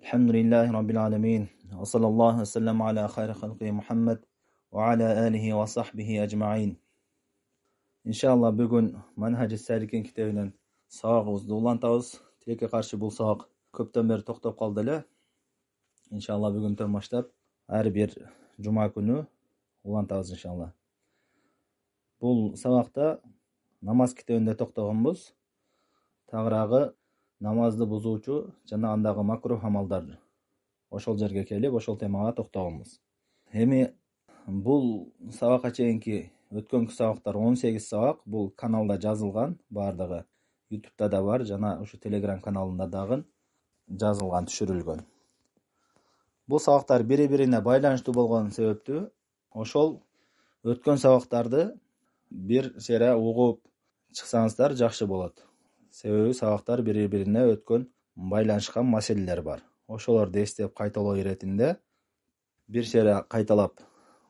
Elhamdülillahi Rabbil alemin. Ve sallallahu ve sellem ala hayri halqi Muhammed ve ala alihi ve sahbihi ecma'in. İnşallah bugün Manhaj-ı Salikin kitabının sabağımızda ulantабыз. Tilekке karşı бұл sabaq көптен beri to'xtab qoldi ele. İnşallah bugünden başlap her bir cuma günü ulantабыз inşallah. Бұл sabaqta namaz kitabında to'xtaganбыз. Tagıragı namazды buzuvчу жана андагы макрух амалдар. Ошол жерге келип, ошол темага токтогонбуз. Эми бул сабакка чейинки өткөнкү сабактар 18 сабак бул каналда жазылган, бардыгы YouTube'да да бар, жана ушу Telegram каналында дагы жазылган, түшүрүлгөн. Бул сабактар бири-бирине байланыштуу болгон себептүү ошол өткөн сабактарды бир сере угуп чыксаңыздар жакшы болот. Себеби сабактар бири-бирине өткөн байланышкан маселелер бар. Ошолорду эстеп кайталоо иретинде бир сере кайталап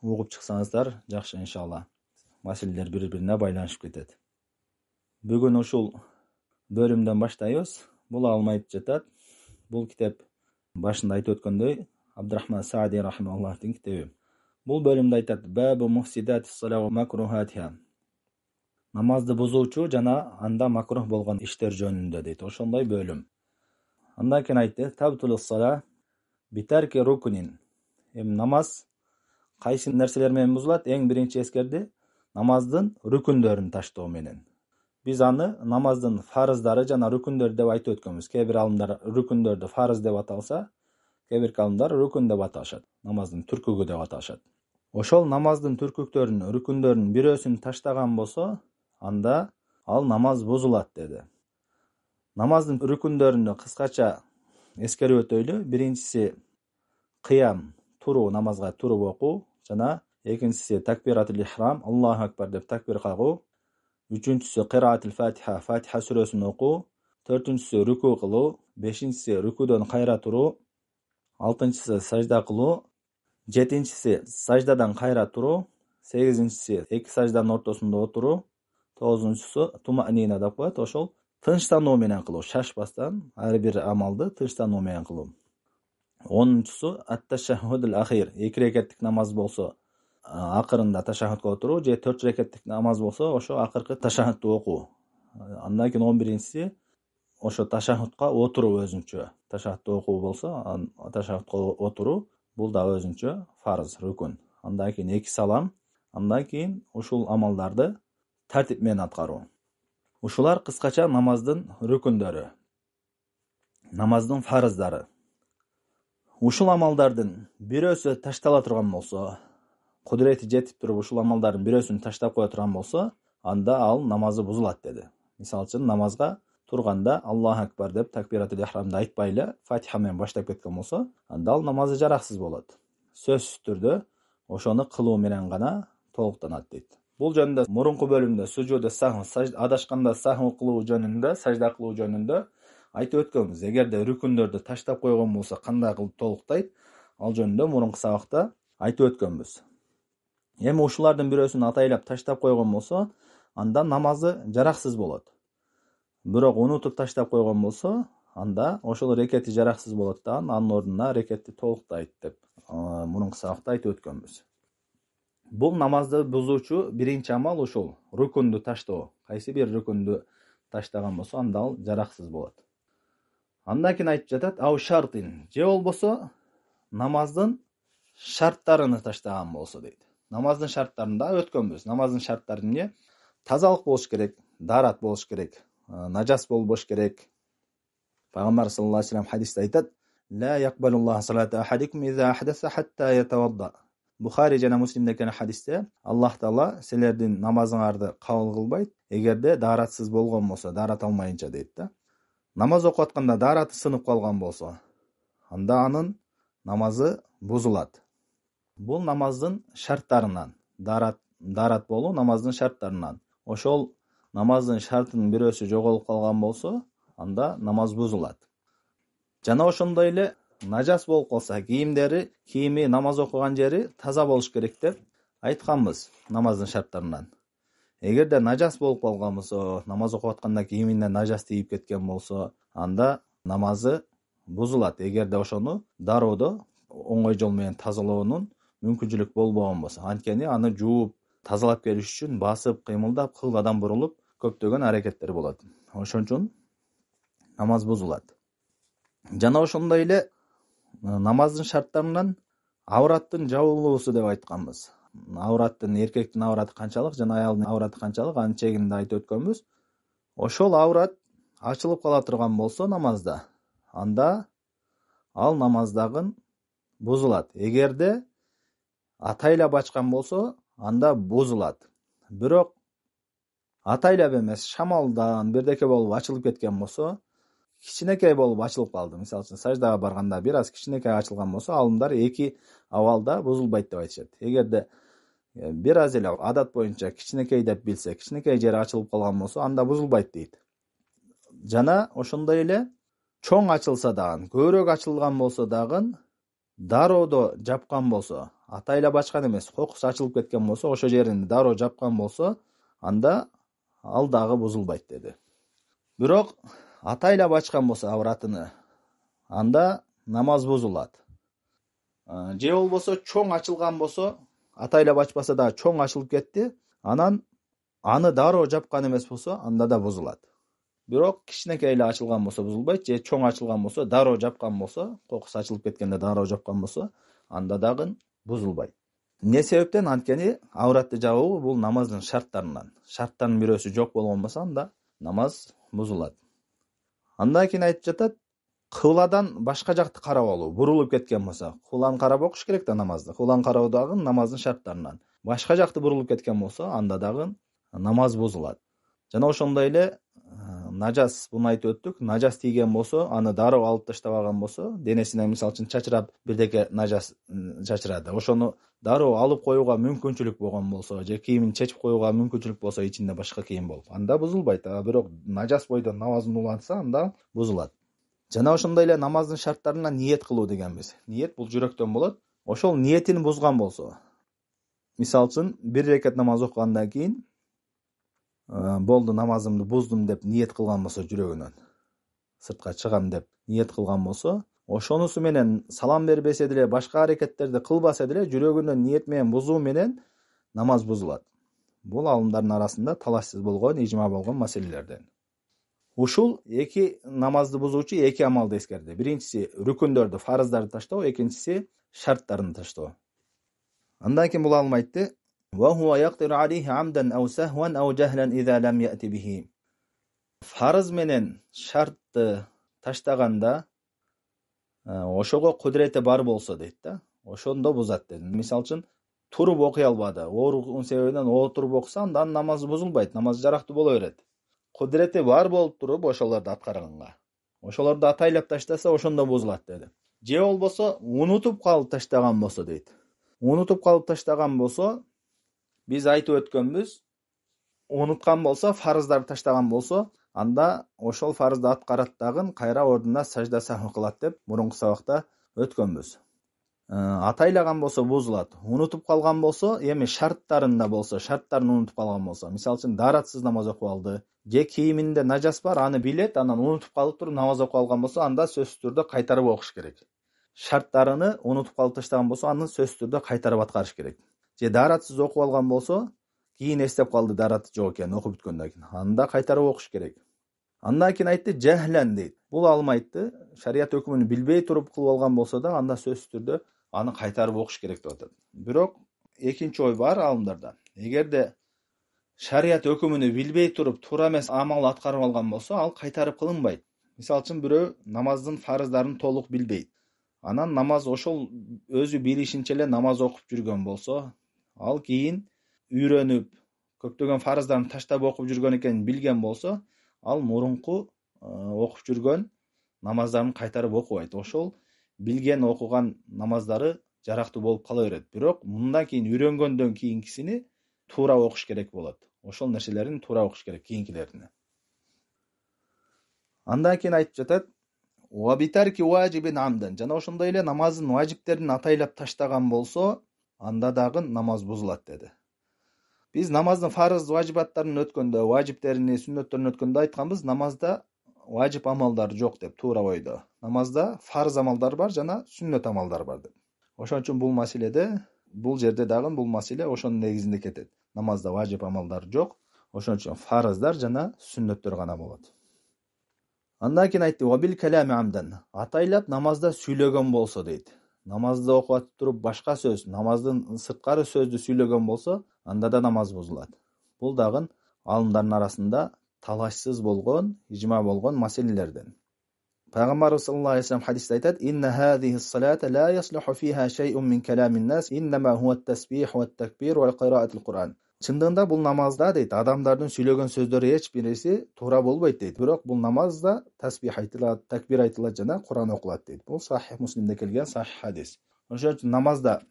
угуп чыксаңыздар жакшы иншалла. Маселелер бири-бирине байланышып кетет. Бүгүн ушул бөлүмдөн баштайбыз. Бул алмайып жатат. Бул китеп башында айтып өткөндөй Абдурахман Саади рахимахуллахтын китеби. Бул бөлүмдө айтат: "Бабу мухсидатис-салат ва макрухатиха". Намазды бузуучу жана анда макрух болгон иштер жөнүндө дейт. Ошондой бөлүм. Андан кийин айтты: "Табтулус-сала битарки рукунин". Намаз кайсы нерселер менен бузулат? Эң биринчи эскерди, намаздын рүкүндөрүн таштоо менен. Биз аны намаздын фарыздары жана рүкүндөр деп айтып өткөнбүз. Кээ бир алымдар рүкүндөрдү фарыз деп аталса, кээ бир алымдар рүкүн деп аташат. Намаздын түркүгү деп аташат. Ошол намаздын түркүктөрүн, рүкүндөрүн бирөөсүн таштаган болсо, анда ал намаз бузулат деди. Намаздын рүкүндөрүнү кыскача эскерип өтөйлү. Биринчиси кыям, туруу, намазга туруп окуу жана экинчиси такбиратул ихрам, Аллаху акбар деп такбир кагуу. Үчүнчүсү кыраатул фатиха, Фатиха сүрөсүн окуу. Төртүнчүсү рүку кылуу. Бешинчиси рүкүдөн кайра туруу. Алтынчысы сажда кылуу. Жетинчиси саждадан кайра туруу. Сегизинчиси эки сажданын ортосунда отуруу. Тогузунчусу туманина деп коет. Ошол тынчтануу менен кылуу, шашпастан ар бир амалды тынчтануу менен кылуу. 10-чусу ат-ташаххудул ахир, 2 рекеттик намаз болсо акырында ташаххудка отуруу, же 4 рекеттик намаз болсо ошо акыркы ташаххудду окуу. Андан кийин 11-чиси ошо ташаххудка отуруу өзүнчө. Ташаххудду окуу болсо, ташаххудка отуруу бул да өзүнчө фарыз, рүкүн. Андан кийин 2 салам, андан кийин ушул амалдарды тартип менен аткаруу. Ушулар кыскача намаздын рүкүндөрү, намаздын фарыздары. Ушул амалдардын бирөөсү таштала турган болсо, кудурети жетип туруп ушул амалдардын бирөөсүн таштап кое турган болсо, анда ал намазы бузулат деди. Мисалы үчүн намазга турганда Аллаху акбар деп такбиратул ихрамды айтпай эле Фатиха менен баштап кеткен болсо, анда ал намазы жараксыз болот. Сөзсүз түрдө ошону кылуу менен гана толуктанат дейт. Бул жөнүндө мурунку бөлүмдө сужуду сахв, адашканда сахв кылуу жөнүндө, сажда кылуу жөнүндө айтып өткөнбүз. Эгерде рүкүндөрдү таштап койгон болсо кандай кылып толуктайт? Ал жөнүндө мурунку сабакта айтып өткөнбүз. Эми ушулардын бирөөсүн атайлап таштап койгон болсо, анда намазы жараксыз болот. Бирок унутуп таштап койгон болсо, анда ошол рекети жараксыз болот да, анын ордуна рекетти толуктайт деп мурунку сабакта айтып өткөнбүз. Бул намазды бузуучу биринчи амал ушул, рүкүндү таштоо. Кайсы бир рүкүндү таштаган болсо, анда ал жараксыз болот. Андан кийин айтып жатат: "Ау шартин", же болбосо намаздын шарттарыны таштаган болсо дейт. Намаздын шарттарында өткөнбүз. Намаздын шарттары эмне? Тазалык болуш керек, даарат болуш керек, нажас болбош керек. Пайгамбар саллаллаху алейхи ва саллям хадисте айтат: "Ла якбалуллаху салата ахадикум иза ахдаса хатта ятавадда". Бухари жана Муслимде келген хадисте Аллах Таала силердин намазыңарды кабыл кылбайт, эгерде дааратсыз болгон болсо, даарат алмайынча дейт да. Намаз окуп атканда даараты сынып калган болсо, анда анын намазы бузулат. Бул намаздын шарттарынан, даарат болуу намаздын шарттарынан. Ошол намаздын шартынын бирөөсү жоголуп калган болсо, анда намаз бузулат. Жана ошондой эле нажас болуп калса, кийими намаз окуган жери таза болуш керек деп айтканбыз намаздын шарттарынан. Эгерде нажас болуп калган болсо, намаз окуп атканда кийимине нажас тийип кеткен болсо, анда намазы бузулат. Эгерде ошону дароодо оңой жол менен тазалоонун мүмкүнчүлүк болбогон болсо. Анткени аны жууп тазалап келиш үчүн басып, кыймылдап, кыбладан бурулуп көптөгөн аракеттер болот. Ошон үчүн намаз бузулат. Жана ошондой эле намаздын шарттарынан авраттын жабылуусу деп айтканбыз. Авраттын, эркектин авраты канчалык жана аялдын авраты канчалык, анын чегин да айтып өткөнбүз. Ошол аврат ачылып кала турган болсо намазда, анда ал намаздагы бузулат. Эгерде атайлап ачкан болсо, анда бузулат. Бирок атайлап эмес, шамалдан бирдеке болуп ачылып кеткен болсо, кичинекей болуп ачылып калды. Мисалы үчүн саждага барганда бир аз кичинекей ачылган болсо, алымдар эки абалда бузулбайт деп айтышат. Эгерде бир аз эле адат боюнча кичинекей деп билсе, кичинекей жери ачылып калган болсо, анда бузулбайт дейт. Жана ошондой эле чоң ачылса дагы, көбүрөөк ачылган болсо дагы, дароодо жапкан болсо, атайлап ачкан эмес, кокусу ачылып кеткен болсо, ошо жерин дароо жапкан болсо, анда ал дагы бузулбайт деди. Бирок атайлап ачкан болсо авратыны, анда намаз бузулат. Же болбосо чоң ачылган болсо, атайлап ачпаса да чоң ачылып кетти, анан аны дароо жапкан эмес болсо, анда да бузулат. Бирок кичинекей эле ачылган болсо бузулбайт, же чоң ачылган болсо, дароо жапкан болсо, кокусу ачылып кеткенде дароо жапкан болсо, анда дагы бузулбайт. Эмне себептен? Анткени авратты жабуу бул намаздын шарттарынан. Шарттардын бирөөсү жок болгон болсо, анда намаз бузулат. Андан кийин айтып жатат, кыбладан башка жакты карап алуу, бурулуп кеткен болсо, кыбланы карап окуш керек да намазды. Кыбланы кароо дагы намаздын шарттарынан. Башка жакты бурулуп кеткен болсо, анда дагы намаз бузулат. Жана ошондой эле нажас, буну айтып өттүк, нажас тийген болсо, аны дароо алып таштабаган болсо, денесине мисалы үчүн чачырап бирдеке нажас чачырады. Ошону дароо алып коюуга мүмкүнчүлүк болгон болсо, же кийимин чечип коюуга мүмкүнчүлүк болсо, ичинде башка кийим болуп, анда бузулбайт. Бирок нажас бойдон намазын улантса, анда бузулат. Жана ошондой эле намаздын шарттарынан ниет кылуу дегенбиз. Ниет бул жүрөктөн болот. Ошол ниетин бузган болсо, мисалы үчүн бир рекат намаз окугандан кийин болду, намазымды буздум деп ниет кылган болсо, жүрөгүнөн сыртка чыгам деп ниет кылган болсо, ошонусу менен салам бербесе деле, башка аракеттерди кылбаса деле, жүрөгүнөн ниет менен бузуу менен намаз бузулат. Бул алымдардын арасында талашсыз болгон, ижма болгон маселелерден. Ушул эки намазды бузуучу эки амалды эскерди. Биринчиси рүкүндөрдү, фарыздарды таштоо, экинчиси шарттарын таштоо. Андан кийин бул алым айтты: وهو يقدر عليه عمدا أو سهوا أو جهلا إذا لم يأتي به. Фарыз менен шартты таштаганда ошого кудурети бар болсо дейт да, ошондо бузат dedi. Мисалы үчүн туруп окуй албады, оорунун себебинен отуруп окуса, андан намазы бузулбайт, намаз жарактуу боло берет. Кудурети бар болуп туруп ошолорду аткарганга, ошолорду атайлап таштаса, ошондо бузулат dedi. Же болбосо унутуп калып таштаган болсо дейт. Унутуп калып таштаган болсо, биз айтып өткөнбүз, унуткан болсо, фарыздарды таштаган болсо, анда ошол фарызды аткарат дагы кайра ордуна сажда сахв кылат деп мурунку сабакта өткөнбүз. Атайлаган болсо бузулат. Унутуп калган болсо, эми шарттарында болсо, шарттарын унутуп калган болсо, мисалы үчүн даратсыз намаз окуп алды, же кийиминде нажас бар, аны билет, анан унутуп калып туруп намаз окуп алган болсо, анда сөзсүз түрдө кайтарып окуш керек. Шарттарыны унутуп калып таштаган болсо, аны сөзсүз түрдө кайтарып аткарыш керек. Же даратсыз окуп алган болсо, кийин эстеп калды дараты жок экен, окуп бүткөндөн кийин, анда кайтарып окуш керек. Андан кийин айтты, жахлан дейт. Бул алым айтты, шарият өкүмүн билбей туруп кылып алган болсо да, анда сөзсүз түрдө аны кайтарып окуш керек деп атат. Бирок экинчи ой бар алымдарда. Эгерде шарият өкүмүн билбей туруп туура эмес амал аткарып алган болсо, ал кайтарып кылынбайт. Мисалы үчүн бирөө намаздын фарыздарын толук билбейт. Анан намаз ошол өзү билишинче эле намаз окуп жүргөн болсо, ал кийин үйрөнүп, көптөгөн фарыздарын таштап окуп жүргөн экенин билген болсо, ал мурунку окуп жүргөн намаздарын кайтарып окубайт. Ошол билген окуган намаздары жарактуу болуп кала берет. Бирок мындан кийин үйрөнгөндөн кийинкисини туура окуш керек болот. Ошол нерселерин туура окуш керек кийинкилерини. Андан кийин айтып жатат: "Ва битарки важибин амдан". Жана ошондой эле намаздын важиптерин атайлап таштаган болсо, анда дагы намаз бузулат деди. Биз намаздын фарыз важибаттарын өткөндө, важиптерини, сүннөттөрүн өткөндө айтканбыз, намазда важип амалдар жок деп туура койду. Намазда фарз амалдар бар жана сүннөт амалдар бар деп. Ошон үчүн бул маселеде, бул жерде дагы бул маселе ошонун негизинде кетет. Намазда важип амалдар жок. Ошон үчүн фарыздар жана сүннөттөр гана болот. Андан кийин айтты: "Ва бил калами амдан". Атайлап намазда сүйлөгөн болсо дейт. Намазды окуп атып туруп башка сөз, намаздын сырткары сөздү сүйлөгөн болсо, анда да намаз бузулат. Бул дагы алымдардын арасында талашсыз болгон, ижма болгон маселелерден. Пайгамбарыбыз саллаллаху алейхи вассалам хадисте айтат: "Инна хазихи салата ла яслуху фиха шай'ун мин каламин нас, иннама хува ат-тасбих ва ат-такбир ва кыраатул Кур'ан". Чындыгында бул намазда дейт, адамдардын сүйлөгөн сөздөрү эч бириси туура болбойт дейт. Бирок бул намазда тасбих айтылат, такбир айтылат жана Кур'ан окулат дейт. Бул Сахих Муслимде келген сахих хадис. Ошон үчүн намазда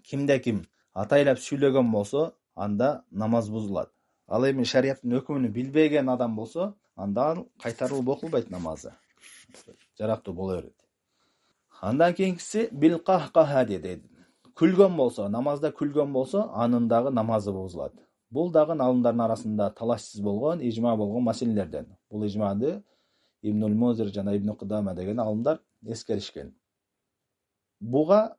кимде-ким атайлап сүйлөгөн болсо, анда намаз бузулат. Ал эми шариаттын өкүмүн билбеген адам болсо, анда кайтарылып окулбайт намазы. Жарактуу боло берет. Андан кийинкиси бил кахкаха дейт. Күлгөн болсо, намазда күлгөн болсо, анын дагы намазы бузулат. Бул дагы алымдардын арасында талашсыз болгон, ижма болгон маселелерден. Бул ижмады Ибнул Музир жана Ибн Кудама деген алымдар эскеришкен. Буга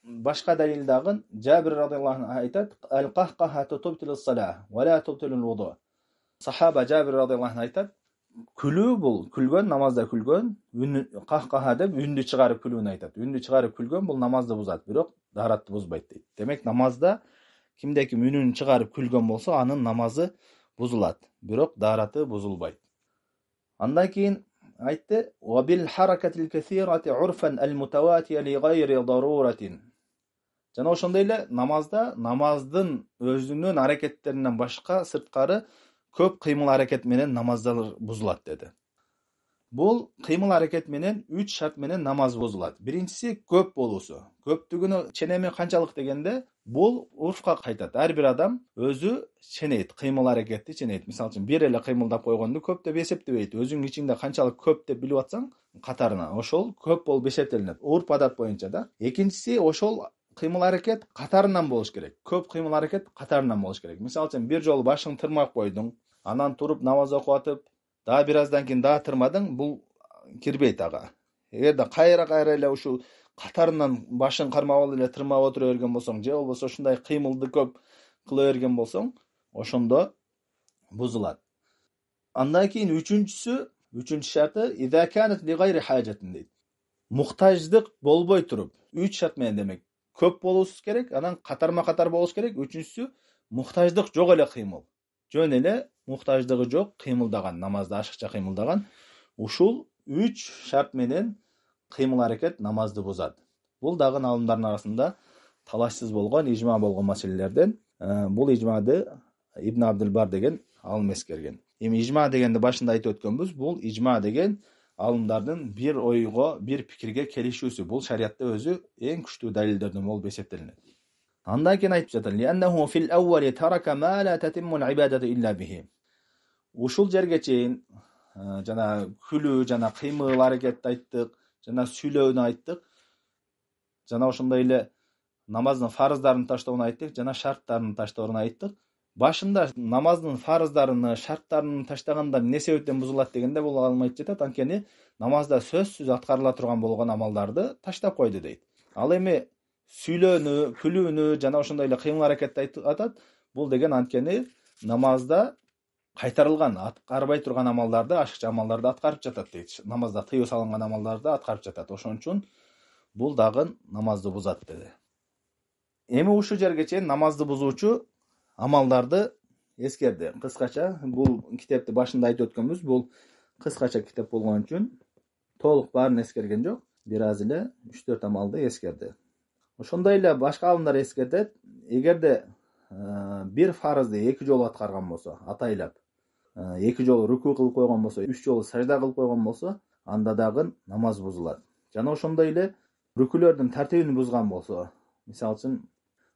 башка далил дагы Жабир радыйаллаху анху айтат: "Ал-кахкахату тубтилус салах ва ла тубтилул вуду". Сахаба Жабир радыйаллаху анху айтат: "Күлүү бул, күлгөн, намазда күлгөн, кахкаха деп үндү чыгарып күлүүнү айтат. Үндү чыгарып күлгөн бул намазды бузат, бирок даратты бузбайт" дейт. Демек намазда кимде-ким үнүн чыгарып күлгөн болсо, анын намазы бузулат, бирок дараты бузулбайт. Андан кийин айтты: "Ва бил харакатил касирати урфан ал-мутаватия ли гайри даруратин". Жана ошондой эле намазда намаздын өзүнүн аракеттеринен башка сырткары көп кыймыл аракет менен намаздар бузулат деди. Бул кыймыл аракет менен 3 шарт менен намаз бузулат. Биринчиси көп болуусу. Көптүгүнө ченеми канчалык дегенде, бул урфка кайтат. Ар бир адам өзү ченейт, кыймыл аракетти ченейт. Мисалы үчүн бир эле кыймылдап койгонду көп деп эсептебейт. Өзүң ичиңде канчалык көп деп билип атсаң, катарына ошол көп болуп эсептелинет. Урп адат боюнча да. Экинчиси, ошол кыймыл аракет катарынан болуш керек. Көп кыймыл аракет катарынан болуш керек. Мисалы үчүн бир жолу башың тырмап койдуң, анан туруп намаз окуп атып, да бир аздан кийин да тырмадың, бул кирбейт ага. Эгерде кайра эле ушул катарынан башың кармап алып эле тырмап отура берген болсоң, же болбосо ушундай кыймылды көп кыла берген болсоң, ошондо бузулат. Андан кийин үчүнчү шарты иза канат ли гайри хажатин дейт. Муктаждык болбой туруп, 3 шарт менен демек. Көп болуш керек, анан катарма-катар болуш керек. Үчүнчүсү муктаждык жок эле кыймыл. Жөн эле муктаждыгы жок кыймылдаган, намазда ашыкча кыймылдаган. Ушул 3 шарт менен кыймыл аракет намазды бузат. Бул дагы алымдардын арасында талашсыз болгон, ижма болгон маселелерден. Бул ижмады Ибн Абдул Бар деген алым эскерген. Эми ижма дегенди башында айтып өткөнбүз. Бул ижма деген алымдардын бир ойго, бир пикирге келишүүсү. Бул шариатта өзү эң күчтүү далилдерден болуп эсептелинет. Андан кийин айтып жатат: "Лианнаху фил аввали тарака ма ла татиммул ибадату илля бихи". Ушул жерге чейин жана күлүү, жана кыймыл аракетти айттык, жана сүйлөөнү айттык. Жана ошондой эле намаздын фарыздарын таштоону айттык, жана шарттарын таштоону айттык. Башында намаздын фарыздарын, шарттарын таштаганда эмне себептен бузулат дегенде бул алым айтып жатат, анткени намазда сөзсүз аткарыла турган болгон амалдарды таштап койду дейт. Ал эми сүйлөөнү, күлүүнү жана ошондой эле кыймыл аракетти атат. Бул деген анткени намазда кайтарылган, аткарбай турган амалдарды, ашыкча амалдарды аткарып жатат дейт. Намазда тыюу салынган амалдарды аткарып жатат. Ошон үчүн бул дагы намазды бузат деди. Эми ушул жерге чейин намазды бузуучу амалдарды эскерди. Кыскача бул китепти башында айтып өткөнбүз. Бул кыскача китеп болгон үчүн толук баарын эскерген жок. Бир аз эле 3-4 амалды эскерди. Ошондой эле башка алымдар эскертет. Эгерде бир фарызды 2 жолу аткарган болсо, атайлап 2 жолу руку кылып койгон болсо, 3 жолу сажда кылып койгон болсо, анда дагы намаз бузулат. Жана ошондой эле рукулөрдүн тартибин бузган болсо, мисалы үчүн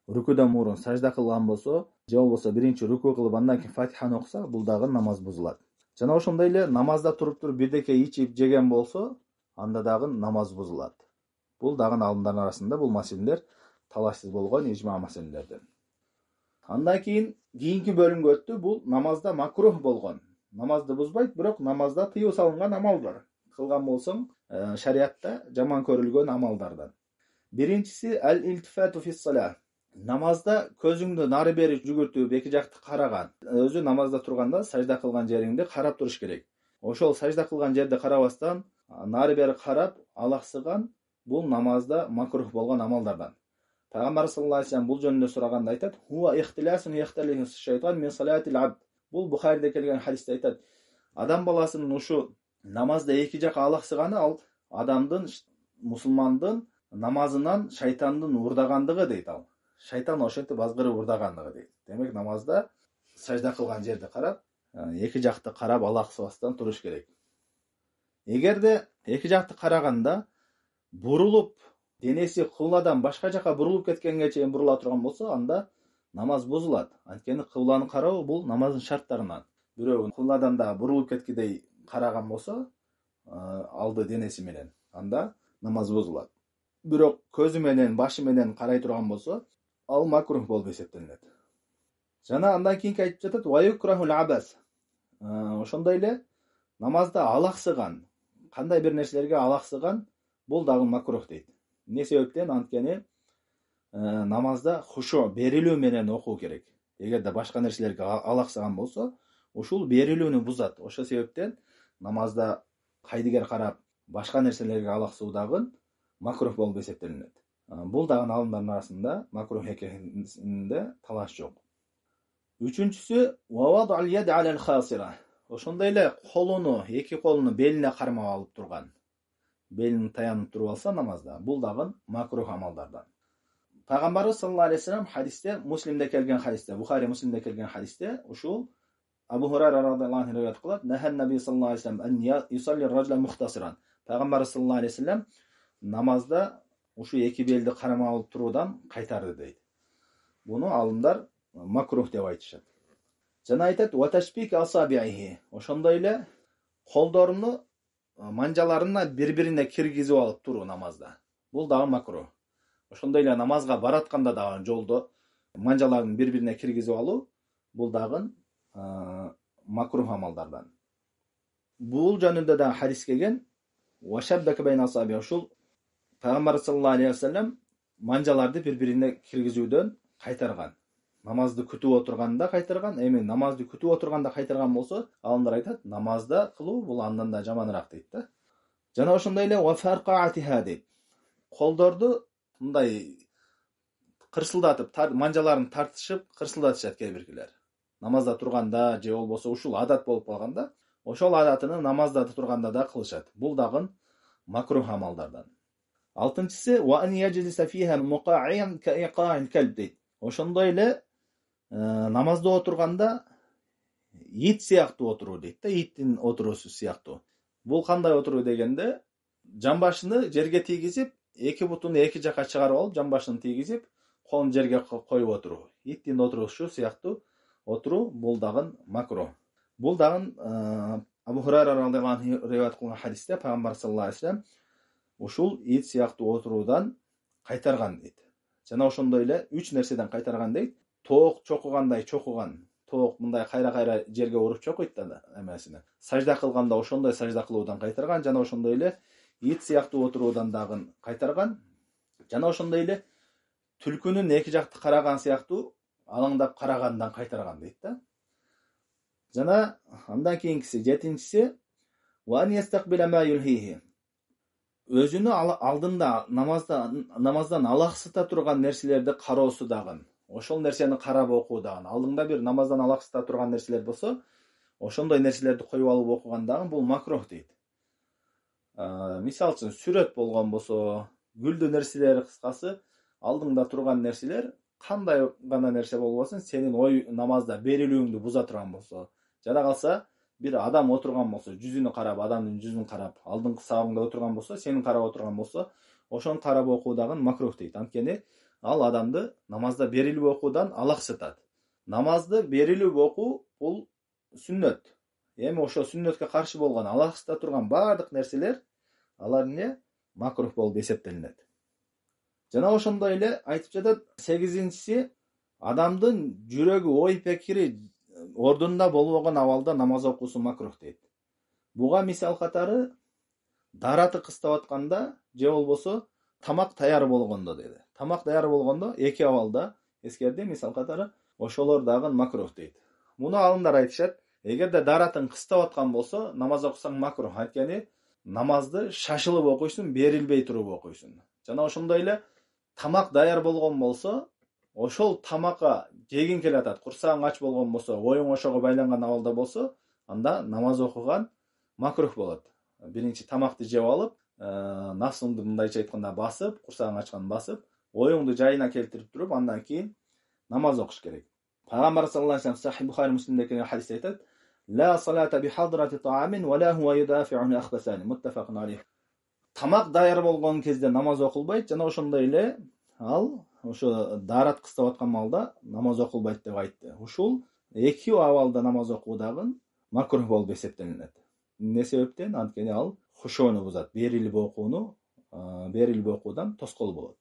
рукудан мурун сажда кылган болсо, же болбосо биринчи руку кылып андан кийин Фатиханы окуса, бул дагы намаз бузулат. Жана ошондой эле намазда туруп бирдеке ичип жеген болсо, анда дагы намаз бузулат. Бул дагы алымдардын арасында бул маселелер талашсыз болгон ижма маселелерден. Андан кийинки бөлүмгө өттү. Бул намазда макрух болгон. намазды бузбайт, бирок намазда тыюу салынган амал бар. Кылган болсоң, шариатта жаман көрүлгөн амалдардан. Биринчиси ал-илтифату фис-сала. Намазда көзүңдү нары бери жүгүртүп, эки жакты караган. Өзү намазда турганда сажда кылган жериңди карап туруш керек. Ошол сажда кылган жерди карабастан, нары бери карап, алаксыган бул намазда макрух болгон амалдардан. Пайгамбар саллаллаху алейхи ва саллям бул жөнүндө сураганда айтат: "Хуа ихтиласун яхталиху шайтан мин салатил абд." Бул Бухариде келген хадисте айтат: адам баласынын ушу намазда эки жака алаксыганы ал адамдын, мусулмандын намазынан шайтандын урдагандыгы дейт ал. Шайтан ошентип азгырып урдагандыгы дейт. Демек намазда сажда кылган жерди карап, эки жакты карап алаксыбастан туруш керек. Эгерде эки жакты караганда бурулуп, денеси кыбладан башка жака бурулуп кеткенге чейин бурула турган болсо, анда намаз бузулат. Анткени кыбланы кароо бул намаздын шарттарынан. Бирөө кыбладан да бурулуп кеткидей караган болсо, алды денеси менен, анда намаз бузулат. Бирок көзү менен, башы менен карай турган болсо, ал макрух болуп эсептелинет. Жана андан кийинки айтып жатат: "Ва юкрахул абас." Ошондой эле намазда алаксыган, кандай бир нерселерге алаксыган бул дагы макрух дейт. Эмне себептен? Анткени намазда хушу, берилүү менен окуу керек. Эгерде башка нерселерге алаксыган болсо, ушул берилүүнү бузат. Ошол себептен намазда кайдыгер карап, башка нерселерге алаксуу дагы макрух болуп эсептелинет. Бул дагы алымдардын арасында макрух экенинде талаш жок. Үчүнчүсү вавад ал-яд аль-хасира. Ошондой эле колуну, эки колуну белине кармап алып турган. Белин таянып туруп алса намазда, бул дагы макрух амалдардан. Пайгамбарыбыз саллаллаху алейхи ва саллям хадисте, Муслимде келген хадисте, Бухари Муслимде келген хадисте, ушул Абу Хурайра радhiyallahu anh риваят кылат: "Нахан наби саллаллаху алейхи ва саллям ан юсалли ар-раджулу мухтасиран." Пайгамбар саллаллаху алейхи ва саллям намазда ушу эки белди кармап алып туруудан кайтарды дейт. Буну алымдар макрух деп айтышат. Жана айтат: "Ва ташбик асабиhi." Ошондой эле колдоруну манжаларына бири-бирине киргизип алып туруу намазда. Бул дагы макрух. Ошондой эле намазга баратканда дагы жолдо манжаларын бири-бирине киргизип алуу бул дагы макрух амалдардан. Бул жөнүндө да хадис келген: "Ва шаббака байна асаби." Ушул Пайгамбар саллаллаху алейхи ва саллям манжаларды бири-бирине киргизүүдөн кайтарган. Намазды күтүп отурганда кайтарган. Эми намазды күтүп отурганда кайтарган болсо, алымдар айтат, намазда кылуу бул андан да жаманыраак дейт да. Жана ошондой эле ва фарqa'atiha дейт. Колдорду мындай кырсылдатып, манжаларын тартышып, кырсылдатышат кээ биркилер. Намазда турганда же болбосо ушул адат болуп калганда, ошол адатыны намазда турганда да кылышат. Бул дагы макрух амалдардан. Алтынчысы ва ан яджлиса фиha muqa'iyan ka'iqa'il kalb дейт. Ошондой эле намазда отурганда ит сыяктуу отуруу дейт да, иттин отуруусу сыяктуу. Бул кандай отуруу дегенде, жамбашыны жерге тийгизип, эки бутуну эки жака чыгарып алып, жамбашын тийгизип, колун жерге коюп отуруу. Иттин отуруусу сыяктуу отуруу бул дагы макрух. Бул дагы Абу Хурайра радhiyallahu anh риваят кылган хадисте Пайгамбар саллаллаху алейхи ва саллям ушул ит сыяктуу отуруудан кайтарган дейт. Жана ошондой эле 3 нерседен кайтарган дейт. Тоок чокугандай чокуган. Тоок мындай кайра-кайра жерге уруп чокуйт да эмесине. Сажда кылганда ошондой сажда кылуудан кайтарган, жана ошондой эле ит сыяктуу отуруудан дагы кайтарган. Жана ошондой эле түлкүнүн эки жакты караган сыяктуу алаңдап карагандан кайтарган дейт да. Жана андан кийинкиси, жетинчиси ва ан ястакбила ма юлхихи. Өзүнү алдында намаздан алаксыта турган нерселерди кароосу дагы. Ошол нерсени карап окуу дагы. Алдыңда бир намаздан алаксыта турган нерселер болсо, ошондой нерселерди коюп алып окуган дагы бул макрух дейт. Мисалы үчүн сүрөт болгон болсо, гүлдүү нерселер, кыскасы алдыңда турган нерселер кандай гана нерсе болбосун, сенин ой намазда берилүүңдү буза турган болсо, жана калса бир адам отурган болсо, жүзүнү карап, адамдын жүзүн карап, алдыңкы сабыңда отурган болсо, сенин карап отурган болсо, ошону карап окуу дагы макрух дейт. Анткени ал адамды намазда берилип окуудан алаксытат. Намазды берилип окуу бул сүннөт. Эми ошо сүннөткө каршы болгон, алаксыта турган бардык нерселер алар эмне? Макрух болуп эсептелинет. Жана ошондой эле айтып жатат, 8-инчиси адамдын жүрөгү, ордунда болбогон абалда намаз окуусу макрух дейт. Буга мисал катары дараты кыстап атканда же болбосо тамак даяр болгондо деди. Тамак даяр болгондо эки абалда эскерди, мисал катары ошолор дагы макрух дейт. Муну алымдар айтышат, эгерде даратын кыстап аткан болсо намаз окусаң макрух. Анткени намазды шашылып окуйсуң, берилбей туруп окуйсуң. Жана ошондой эле тамак даяр болгон болсо, ошол тамакка жегиң келатат, курсагың ач болгон болсо, оюң ошого байланган абалда болсо, анда намаз окуган макрух болот. Биринчи тамакты жеп алып, нафсыңды мындайча айтканда басып, курсагың ачкан басып, оюңду жайына келтирип туруп, андан кийин намаз окуш керек. Пайгамбар саллаллаху алейхи ва саллям Сахih Bukhari Muslim'de kelgan hadis aytadi: "La salata bi hadrati ta'amin wa la huwa yudafi'u akhbasani." Muttafaqun alayh. Тамак даяр болгон кезде намаз окулбайт, жана ошондой эле ал ошо дарат кыстап аткан маалда намаз окулбайт деп айтты. Ушул эки абалда намаз окуу дагы макрух болуп эсептелинет. Эмне себептен? Анткени ал хушууну бузат, берилип окуудан тоскоол болот.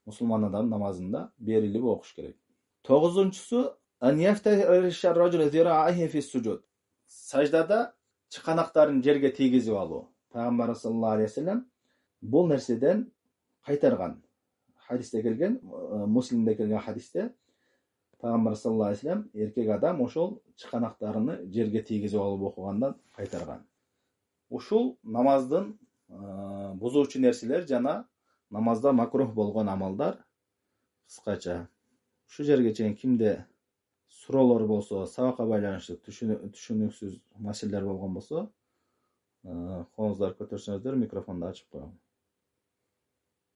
Мусулман адам намазында берилип окуш керек. 9-нчусу an yaftarisha ar-rajulu zira'ahi fi sujud. Саждада чыканактарын жерге тийгизип алуу. Пайгамбар саллаллаху алейхи ва саллям бул нерседен кайтарган. Хадисте келген, Муслимде келген хадисте Пайгамбар саллаллаху алейхи ва саллям эркек адам ошол чыканактарыны жерге тийгизип алып окугандан кайтарган. Ушул намаздын бузуучу нерселер жана намазда макрух болгон амалдар кыскача. Ушу жерге чейин кимде суроолор болсо, сабакка байланыштуу түшүнүксүз маселелер болгон болсо, колуңуздар көтөрсөңүздөр, микрофонду ачып коем.